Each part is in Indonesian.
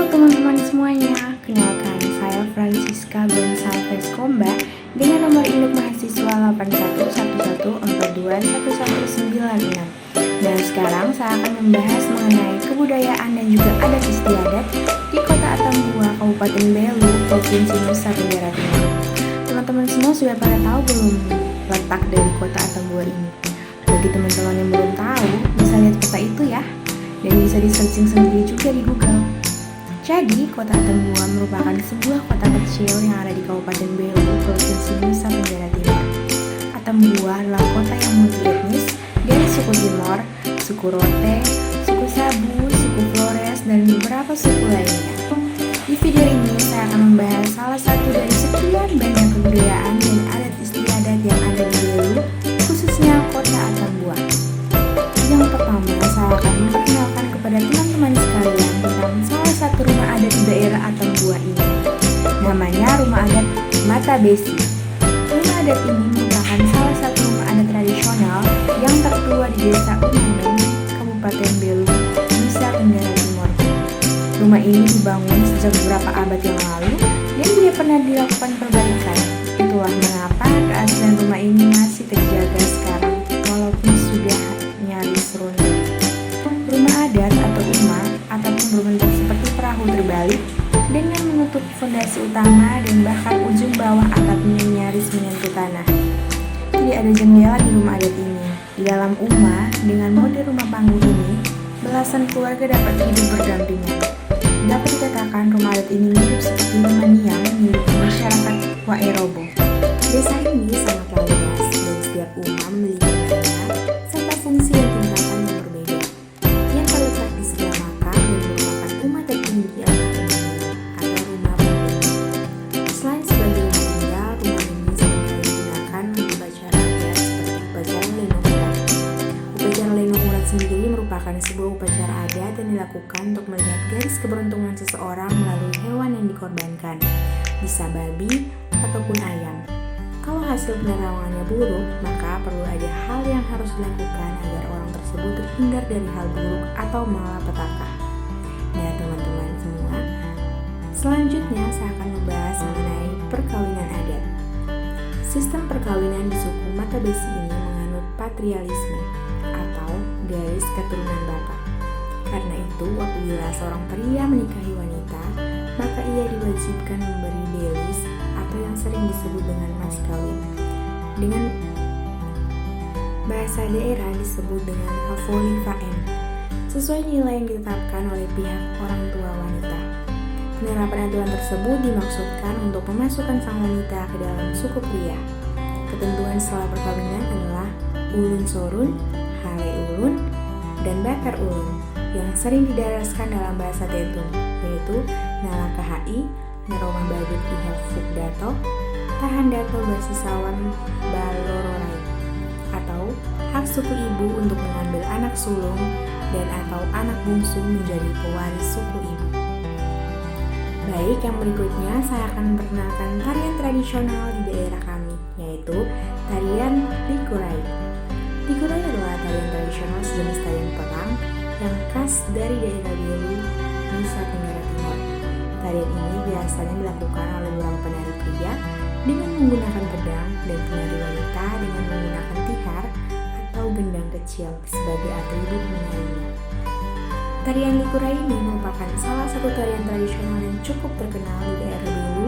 teman-teman semuanya, kenalkan saya Francisca Gonçalves Komba dengan nomor induk mahasiswa 8111421196. Dan sekarang saya akan membahas mengenai kebudayaan dan juga adat istiadat di Kota Atambua, Kabupaten Belu, Provinsi Nusa Tenggara Timur. Teman-teman semua sudah pada tahu belum letak dari Kota Atambua ini? Bagi teman-teman yang belum tahu, bisa lihat kota itu ya, dan bisa di-searching sendiri juga di Google. Jadi, Kota Atambua merupakan sebuah kota kecil yang ada di Kabupaten Belu, Provinsi Nusa Tenggara Timur. Atambua adalah kota yang multi-etnis dari suku Timor, suku Rote, suku Sabu, suku Flores, dan beberapa suku lainnya. Di video ini, saya akan membahas salah satu dari sekian banyak kebudayaan dan adat istiadat yang ada di Belu, khususnya Kota Atambua. Yang pertama, saya akan memperkenalkan kepada teman-teman sekalian tentang salah satu rumah adat di daerah Atambua ini. Namanya Rumah Adat Mata Besi. Rumah adat ini merupakan salah satu rumah adat tradisional yang tertua di Desa Umaneng, Kabupaten Belu, Nusa Tenggara Timur. Rumah ini dibangun sejak beberapa abad yang lalu dan tidak pernah dilakukan perbaikan. Itulah mengapa keaslian rumah ini masih terjaga sekarang, walaupun sudah nyaris runtuh. Rumah adat atau rumah ataupun berbentuk seperti perahu terbalik dengan menutup fondasi utama dan bahkan ujung bawah atapnya nyaris menyentuh tanah. Tidak ada jendela di rumah adat ini. Di dalam rumah dengan mode rumah panggung ini, belasan keluarga dapat hidup berdampingan. Dapat dikatakan rumah adat ini mirip seperti rumah niang milik masyarakat Waerobo. Desa ini sangatlah luas dan setiap rumah memiliki nama serta fungsi dan tingkatan yang berbeda. Yang terletak di sebelah makam dan merupakan rumah tertinggi atau rumah panggung. Selain sebagai rumah tinggal, rumah ini seringkali digunakan untuk upacara adat seperti upacara lenong urat. Upacara lenong urat sendiri merupakan sebuah upacara adat yang dilakukan untuk melihat garis keberuntungan seseorang melalui hewan yang dikorbankan, bisa babi ataupun ayam. Kalau hasil penerawangannya buruk, maka perlu ada hal yang harus dilakukan agar orang tersebut terhindar dari hal buruk atau malapetaka. Nah teman-teman semua, selanjutnya saya akan membahas mengenai perkawinan adat. Sistem perkawinan di suku Mata Besi ini menganut patrialisme atau garis keturunan bapak. Karena itu, apabila seorang pria menikahi wanita, maka ia diwajibkan memberi belis atau yang sering disebut dengan mas kawin. Dengan bahasa daerah disebut dengan havoli faen, sesuai nilai yang ditetapkan oleh pihak orang tua wanita. Penerapan aturan tersebut dimaksudkan untuk memasukkan sang wanita ke dalam suku pria. Ketentuan setelah perkawinan adalah ulun sorun, hale ulun, dan bakar ulun yang sering didaraskan dalam bahasa Tetun, yaitu nalaka hai, neroma badut ihal fukdato, tahan dato basisawan balororai, atau hak suku ibu untuk mengambil anak sulung dan atau anak bungsu menjadi pewaris suku ibu. Baik, yang berikutnya saya akan memperkenalkan tarian tradisional di daerah kami, yaitu tarian Likurai. Likurai adalah tarian tradisional sejenis tarian perang yang khas dari daerah Belu, Nusa Tenggara Timur. Tarian ini biasanya dilakukan oleh beberapa penari pria dengan menggunakan pedang dan penari wanita dengan menggunakan tihar atau gendang kecil sebagai atribut menarinya. Tarian Likurai ini merupakan salah satu tarian tradisional yang cukup terkenal di daerah Belu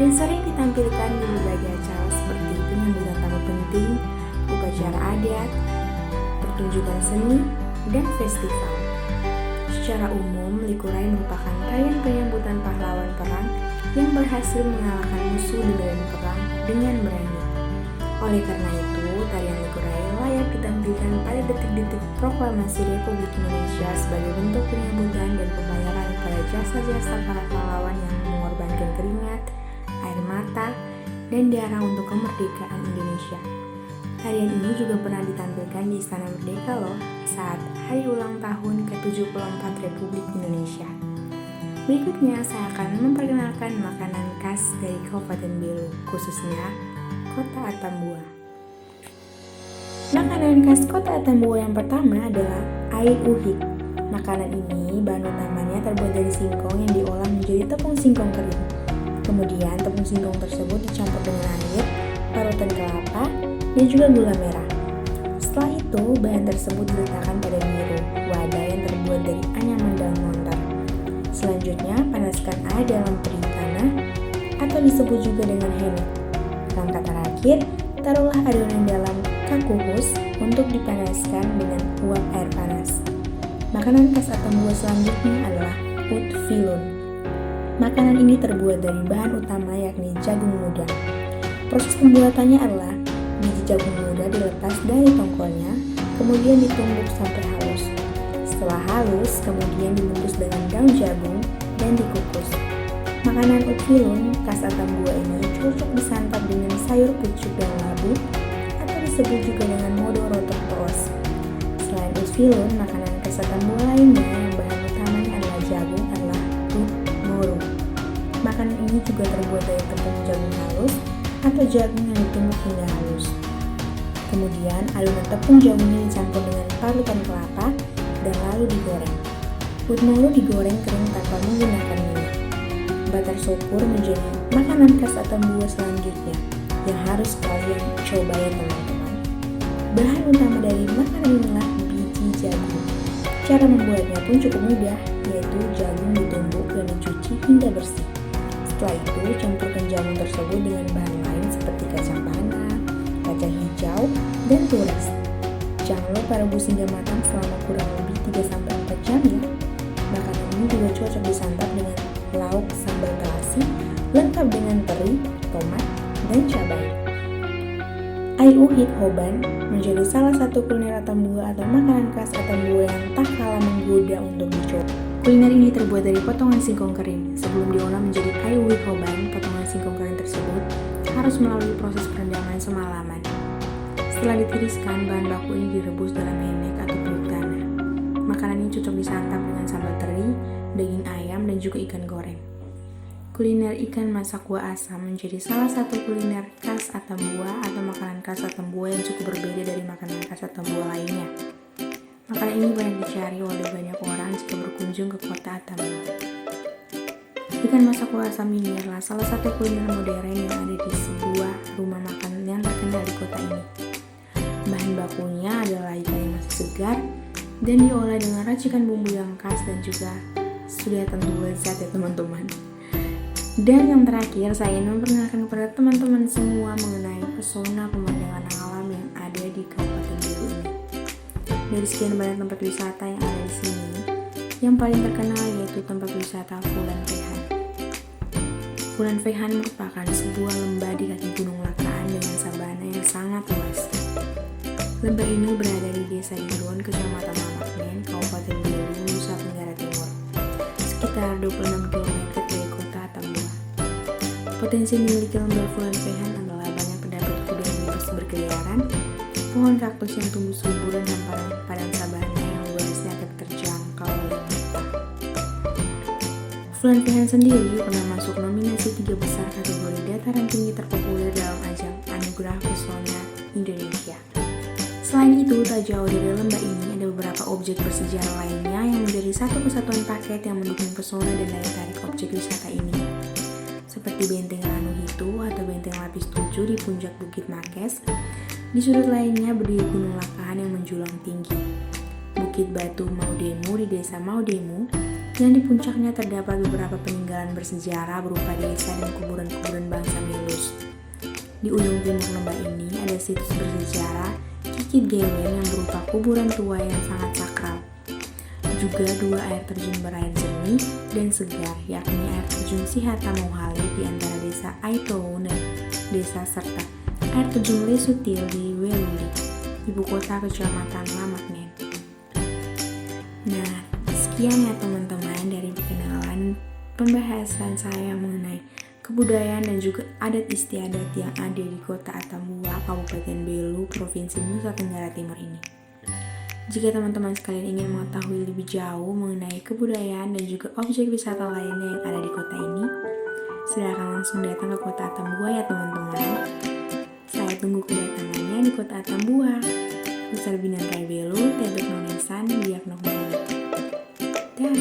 dan sering ditampilkan di berbagai acara seperti penyambutan tamu penting, upacara adat, pertunjukan seni, dan festival. Secara umum, Likurai merupakan tarian penyambutan pahlawan perang yang berhasil mengalahkan musuh di medan perang dengan berani. Oleh karena itu, tarian Likurai layak ditampilkan pada detik-detik proklamasi Republik Indonesia sebagai bentuk penyambutan dan pembayaran pada jasa-jasa para pahlawan yang mengorbankan keringat, air mata, dan darah untuk kemerdekaan Indonesia. Tarian ini juga pernah ditampilkan di Istana Merdeka loh saat hari ulang tahun ke-74 Republik Indonesia. Berikutnya saya akan memperkenalkan makanan khas dari Kabupaten Belu, khususnya Kota Atambua. Makanan khas Kota Atambua yang pertama adalah air uhik. Makanan ini bahan utamanya terbuat dari singkong yang diolah menjadi tepung singkong kering. Kemudian tepung singkong tersebut dicampur dengan air, parutan kelapa, dan juga gula merah. Setelah itu, bahan tersebut diletakkan pada miru, wadah yang terbuat dari anyaman daun lontar. Selanjutnya, panaskan air dalam peri tanah atau disebut juga dengan henok. Langkah terakhir, taruhlah adonan dalam kakuhus untuk dipanaskan dengan uap air panas. Makanan khas atau buah selanjutnya adalah utfilun. Makanan ini terbuat dari bahan utama yakni jagung muda. Proses pembuatannya adalah biji jagung muda dilepas dari tongkolnya, kemudian ditumbuk sampai halus. Setelah halus, kemudian dibungkus dengan daun jagung dan dikukus. Makanan utfilun khas atau buah ini cocok disantap dengan sayur pucuk dan labu atau disebut juga dengan modorotok toos. Selain utfilun, makanan khas atau buah lainnya yang bahan utamanya adalah jagung adalah utmoru. Makanan ini juga terbuat dari tepung jagung halus atau jagung yang ditumbuk hingga halus. Kemudian adonan tepung jagungnya dicampur dengan parutan kelapa dan lalu digoreng. Utmoru digoreng kering tanpa menggunakan minyak. Butter sopur menjadi makanan khas atau buah selanjutnya yang harus kalian coba ya teman-teman. Bahan utama dari makanan inilah biji jagung. Cara membuatnya pun cukup mudah, yaitu jagung ditumbuk dan dicuci hingga bersih. Setelah itu, campurkan jagung tersebut dengan bahan lain seperti kacang panah, kacang hijau, dan turis. Jangan lupa rebus hingga matang selama kurang lebih 3-4 jam ya. Makanan ini juga cocok disantap dengan lauk sambal terasi, lengkap dengan teri, tomat, dan cabai. Aiu hit hoban menjadi salah satu kuliner atau buah atau makanan khas atau buah yang tak kalah menggoda untuk dicoba. Kuliner ini terbuat dari potongan singkong kering. Sebelum diolah menjadi aiu hit hoban, potongan singkong kering tersebut harus melalui proses perendaman semalaman. Setelah ditiriskan, bahan baku ini direbus dalam henek atau periuk tanah. Makanan ini cocok disantap dengan sambal teri, daging ayam, dan juga ikan goreng. Kuliner ikan masak kuah asam menjadi salah satu kuliner khas atau buah atau makanan khas atau buah yang cukup berbeda dari makanan khas atau buah lainnya. Makanan ini banyak dicari oleh banyak orang jika berkunjung ke kota Atambua. Ikan masak kuah asam ini adalah salah satu kuliner modern yang ada di sebuah rumah makan yang terkenal di kota ini. Bahan bakunya adalah ikan yang masih segar dan diolah dengan racikan bumbu yang khas dan juga sudah tentu lezat ya teman-teman. Dan yang terakhir, saya ingin memperkenalkan kepada teman-teman semua mengenai pesona pemandangan alam yang ada di Kabupaten Belu ini. Dari sekian banyak tempat wisata yang ada di sini, yang paling terkenal yaitu tempat wisata Fulan Fehan. Fulan Fehan merupakan sebuah lembah di kaki Gunung Lakaan dengan sabana yang sangat luas. Lembah ini berada di Desa Diruan, Kecamatan Lamaknen, Kabupaten Belu, Nusa Tenggara Timur, sekitar 26 km dari kota Atambua. Potensi yang dimiliki lembah Fulan Fehan adalah banyak pendapat kuda yang bebas berkeliaran, pohon kaktus yang tumbuh subur dan hamparan padang sabana yang luasnya dapat terjangkau oleh mata. Fulan Fehan sendiri pernah masuk nominasi 3 besar kategori dataran tinggi terpopuler dalam ajang Anugerah Pesona Indonesia. Selain itu, tak jauh dari lembah ini ada beberapa objek bersejarah lainnya yang menjadi satu kesatuan paket yang mendukung pesona dan daya tarik objek wisata ini. Seperti Benteng Ranu Hitu atau Benteng Lapis 7 di puncak Bukit Marques. Di sudut lainnya berdiri Gunung Lakahan yang menjulang tinggi. Bukit Batu Maudemu di Desa Maudemu, yang di puncaknya terdapat beberapa peninggalan bersejarah berupa desa dan kuburan-kuburan bangsa Milus. Di ujung timur lembah ini ada situs bersejarah Kikit Gewen yang berupa kuburan tua yang sangat sakral. Juga 2 air terjun berair jernih dan segar, yakni air terjun Sihata Mauhale di antara desa Aitowo dan desa serta air terjun Lesutil di Weluli, ibu kota kecamatan Lamaknen. Nah, sekian ya teman-teman dari perkenalan pembahasan saya mengenai kebudayaan dan juga adat istiadat yang ada di kota Atambua, Kabupaten Belu, Provinsi Nusa Tenggara Timur ini. Jika teman-teman sekalian ingin mengetahui lebih jauh mengenai kebudayaan dan juga objek wisata lainnya yang ada di kota ini, silakan langsung datang ke kota Atambua ya teman-teman. Saya tunggu kedatangannya di kota Atambua. Besar Binang Rai Belu, Tebet Nonesan, Biak Nok Belu. Dan